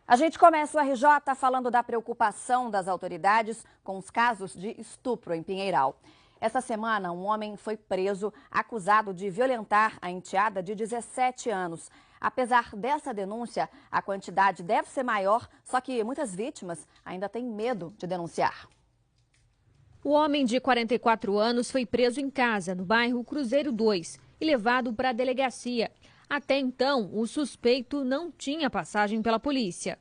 A gente começa o RJ falando da preocupação das autoridades com os casos de estupro em Pinheiral. Essa semana, um homem foi preso acusado de violentar a enteada de 17 anos. Apesar dessa denúncia, a quantidade deve ser maior, só que muitas vítimas ainda têm medo de denunciar. O homem de 44 anos foi preso em casa, no bairro Cruzeiro 2, e levado para a delegacia. Até então, o suspeito não tinha passagem pela polícia.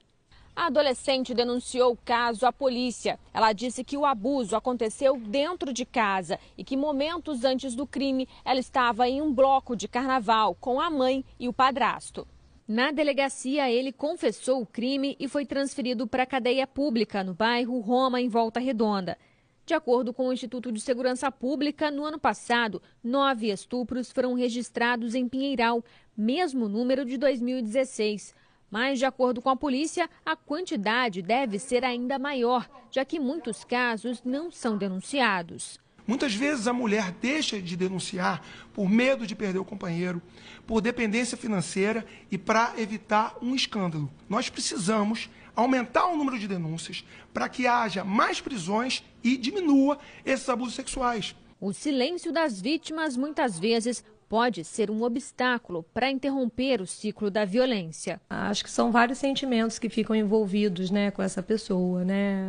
A adolescente denunciou o caso à polícia. Ela disse que o abuso aconteceu dentro de casa e que momentos antes do crime ela estava em um bloco de carnaval com a mãe e o padrasto. Na delegacia, ele confessou o crime e foi transferido para a cadeia pública no bairro Roma, em Volta Redonda. De acordo com o Instituto de Segurança Pública, no ano passado, 9 estupros foram registrados em Pinheiral, mesmo número de 2016. Mas, de acordo com a polícia, a quantidade deve ser ainda maior, já que muitos casos não são denunciados. Muitas vezes a mulher deixa de denunciar por medo de perder o companheiro, por dependência financeira e para evitar um escândalo. Nós precisamos aumentar o número de denúncias para que haja mais prisões e diminua esses abusos sexuais. O silêncio das vítimas muitas vezes pode ser um obstáculo para interromper o ciclo da violência. Acho que são vários sentimentos que ficam envolvidos, com essa pessoa,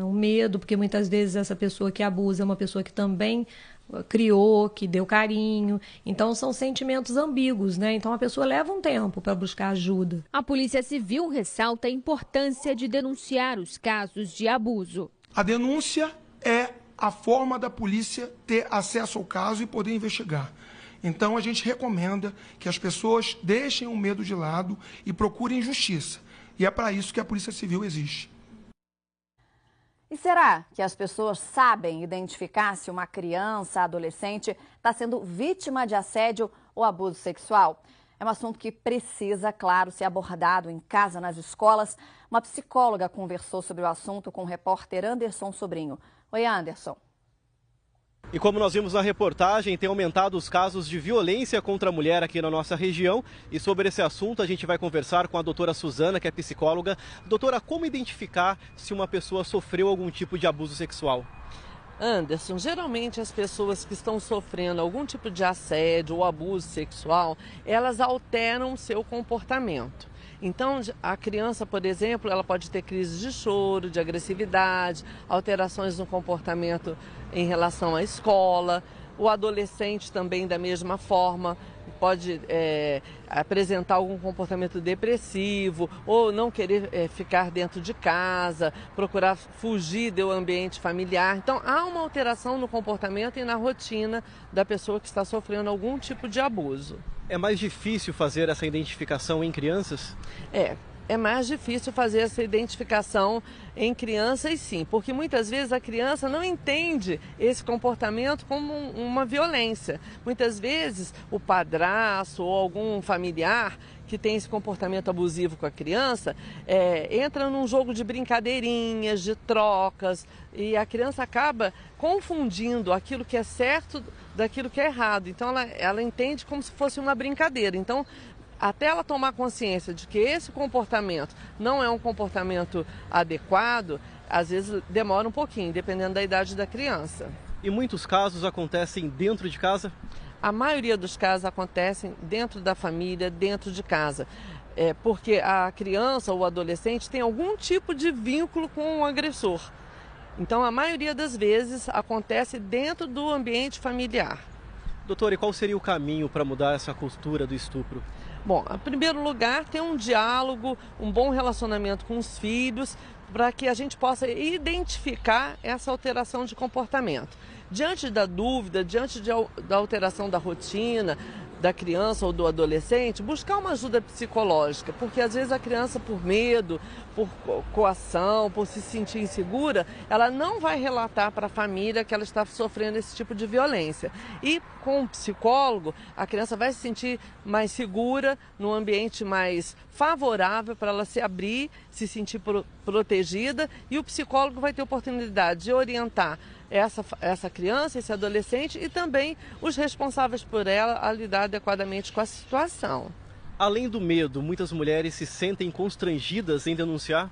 O medo, porque muitas vezes essa pessoa que abusa é uma pessoa que também criou, que deu carinho. Então são sentimentos ambíguos, Então a pessoa leva um tempo para buscar ajuda. A Polícia Civil ressalta a importância de denunciar os casos de abuso. A denúncia é a forma da polícia ter acesso ao caso e poder investigar. Então, a gente recomenda que as pessoas deixem o medo de lado e procurem justiça. E é para isso que a Polícia Civil existe. E será que as pessoas sabem identificar se uma criança, adolescente, está sendo vítima de assédio ou abuso sexual? É um assunto que precisa, claro, ser abordado em casa, nas escolas. Uma psicóloga conversou sobre o assunto com o repórter Anderson Sobrinho. Oi, Anderson. E como nós vimos na reportagem, tem aumentado os casos de violência contra a mulher aqui na nossa região. E sobre esse assunto a gente vai conversar com a doutora Suzana, que é psicóloga. Doutora, como identificar se uma pessoa sofreu algum tipo de abuso sexual? Anderson, geralmente as pessoas que estão sofrendo algum tipo de assédio ou abuso sexual, elas alteram o seu comportamento. Então, a criança, por exemplo, ela pode ter crises de choro, de agressividade, alterações no comportamento em relação à escola. O adolescente também, da mesma forma, pode apresentar algum comportamento depressivo ou não querer ficar dentro de casa, procurar fugir do ambiente familiar. Então, há uma alteração no comportamento e na rotina da pessoa que está sofrendo algum tipo de abuso. É mais difícil fazer essa identificação em crianças? É mais difícil fazer essa identificação em crianças, sim, porque muitas vezes a criança não entende esse comportamento como uma violência. Muitas vezes o padrasto ou algum familiar que tem esse comportamento abusivo com a criança entra num jogo de brincadeirinhas, de trocas, e a criança acaba confundindo aquilo que é certo daquilo que é errado. Então ela entende como se fosse uma brincadeira. Então, até ela tomar consciência de que esse comportamento não é um comportamento adequado, às vezes demora um pouquinho, dependendo da idade da criança. E muitos casos acontecem dentro de casa? A maioria dos casos acontecem dentro da família, dentro de casa. Porque a criança ou o adolescente tem algum tipo de vínculo com o agressor. Então, a maioria das vezes acontece dentro do ambiente familiar. Doutora, e qual seria o caminho para mudar essa cultura do estupro? Bom, em primeiro lugar, ter um diálogo, um bom relacionamento com os filhos, para que a gente possa identificar essa alteração de comportamento. Diante da dúvida, diante da alteração da rotina da criança ou do adolescente, buscar uma ajuda psicológica, porque às vezes a criança, por medo, por coação, por se sentir insegura, ela não vai relatar para a família que ela está sofrendo esse tipo de violência. E com um psicólogo, a criança vai se sentir mais segura, num ambiente mais favorável para ela se abrir, se sentir protegida, e o psicólogo vai ter oportunidade de orientar essa criança, esse adolescente e também os responsáveis por ela a lidar adequadamente com a situação. Além do medo, muitas mulheres se sentem constrangidas em denunciar?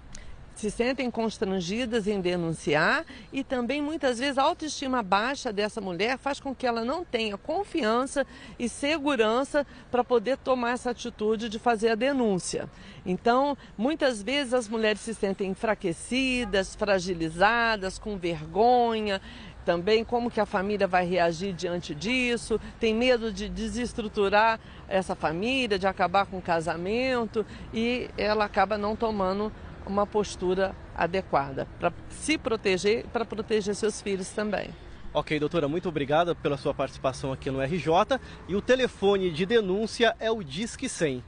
se sentem constrangidas em denunciar e também muitas vezes a autoestima baixa dessa mulher faz com que ela não tenha confiança e segurança para poder tomar essa atitude de fazer a denúncia. Então, muitas vezes as mulheres se sentem enfraquecidas, fragilizadas, com vergonha. Também como que a família vai reagir diante disso, tem medo de desestruturar essa família, de acabar com o casamento e ela acaba não tomando uma postura adequada para se proteger e para proteger seus filhos também. Ok, doutora, muito obrigada pela sua participação aqui no RJ. E o telefone de denúncia é o Disque 100.